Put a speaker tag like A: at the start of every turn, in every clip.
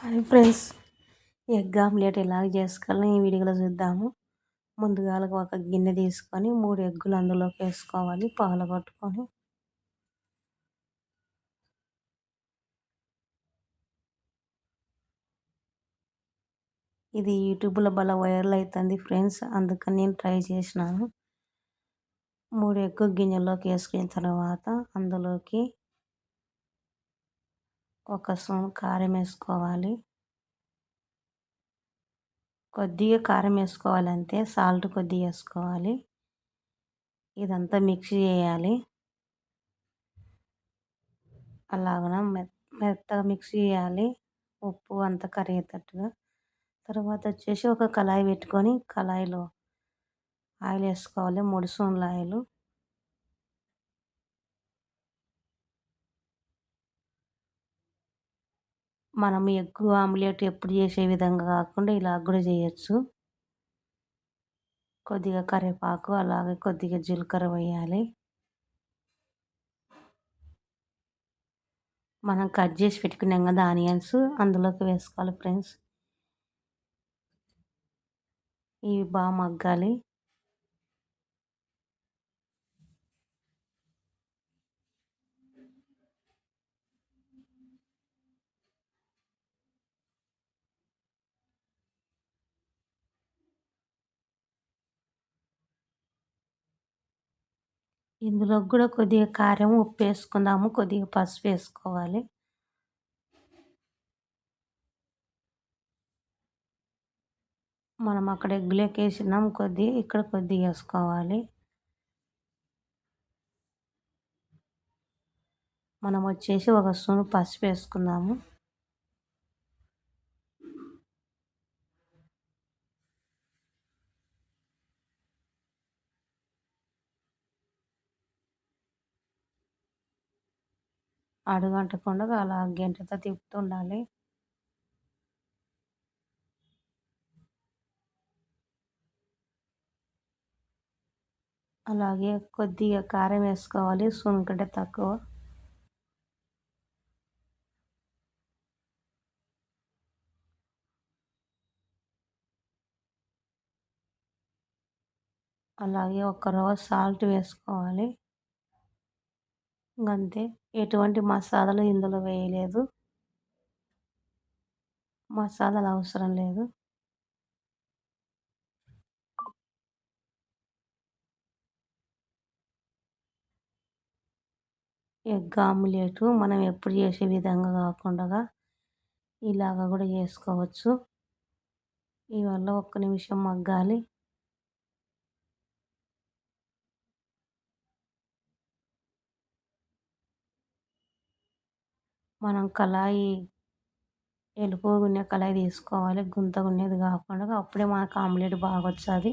A: Hi friends, egg omelette ఎలాగ చేసుకోవాలో ఈ వీడియోలో చూద్దాము. ముందుగా ఒక గిన్నె తీసుకొని 3 ఎగ్గులు అందులోకి వేసుకోవాలి పగలగొట్టుకొని. ఇది యూట్యూబ్లో భలే వైరల్ అవుతుంది ఫ్రెండ్స్, అందుకని నేను ట్రై చేసినాను. 3 ఎగ్గు గిన్నెలోకి వేసుకున్న తర్వాత అందులోకి ఒక స్పూన్ కారం వేసుకోవాలి. కొద్దిగా కారం వేసుకోవాలి, అంతే. సాల్ట్ కొద్దిగా వేసుకోవాలి. ఇదంతా మిక్స్ చేయాలి. అలాగన మెత్తగా మిక్స్ చేయాలి, ఉప్పు అంతా కరిగేటట్టుగా. తర్వాత వచ్చేసి ఒక కళాయి పెట్టుకొని కళాయిలో ఆయిల్ వేసుకోవాలి, 3 స్పూన్ల ఆయిల్. మనం ఎగ్ ఆమ్లెట్ ఎప్పుడు చేసే విధంగా కాకుండా ఇలా కూడా చేయొచ్చు. కొద్దిగా కరివేపాకు, అలాగే కొద్దిగా జీలకర్ర వేయాలి. మనం కట్ చేసి పెట్టుకున్నాం కదా ఆనియన్స్, అందులోకి వేసుకోవాలి ఫ్రెండ్స్. ఇవి బాగా మగ్గాలి. ఇందులో కూడా కొద్దిగా కారం, ఉప్పు వేసుకుందాము, కొద్దిగా పసుపు వేసుకోవాలి. మనం అక్కడ ఎగ్గులోకి వేసినాం కొద్దిగా, ఇక్కడ కొద్దిగా వేసుకోవాలి. మనం వచ్చేసి ఒక స్పూన్ పసుపు వేసుకుందాము. అడుగంటకుండా అలా గంటతో తిప్పుతుండాలి. అలాగే కొద్దిగా కారం వేసుకోవాలి, స్పూన్ కంటే తక్కువ. అలాగే ఒక రవ్వ సాల్ట్ వేసుకోవాలి. అంతే, ఎటువంటి మసాలాలు ఇందులో వేయలేదు, మసాలాలు అవసరం లేదు. ఎగ్ ఆమ్లెట్ మనం ఎప్పుడు చేసే విధంగా కాకుండా ఇలాగ కూడా చేసుకోవచ్చు. ఇవల్ల ఒక్క నిమిషం మగ్గాలి. మనం కళాయి ఎలుపుగున్న కళాయి తీసుకోవాలి, గుంతగున్నది కాకుండా, అప్పుడే మనకు ఆమ్లెట్ బాగా వచ్చేది.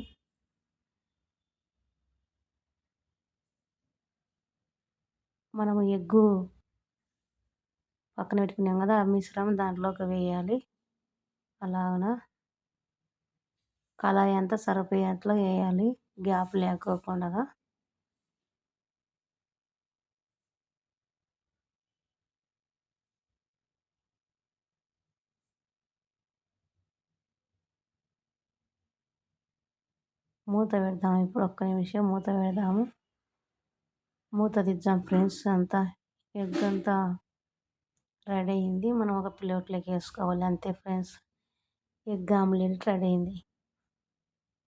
A: మనము ఎగ్గు పక్కన పెట్టుకున్నాం కదా, ఆ మిశ్రమం దాంట్లోకి వేయాలి. అలాగన కళాయి అంతా సరిపోయేట్లో వేయాలి, గ్యాప్ లేకోకుండా. మూత పెడదాము, ఇప్పుడు ఒక్క నిమిషం మూత పెడదాము. మూత తీద్దాం ఫ్రెండ్స్. అంతా ఎగ్ అంతా రెడీ అయింది. మనం ఒక ప్లేట్లోకి వేసుకోవాలి, అంతే ఫ్రెండ్స్. ఎగ్ ఆమ్లెట్ రెడీ అయింది.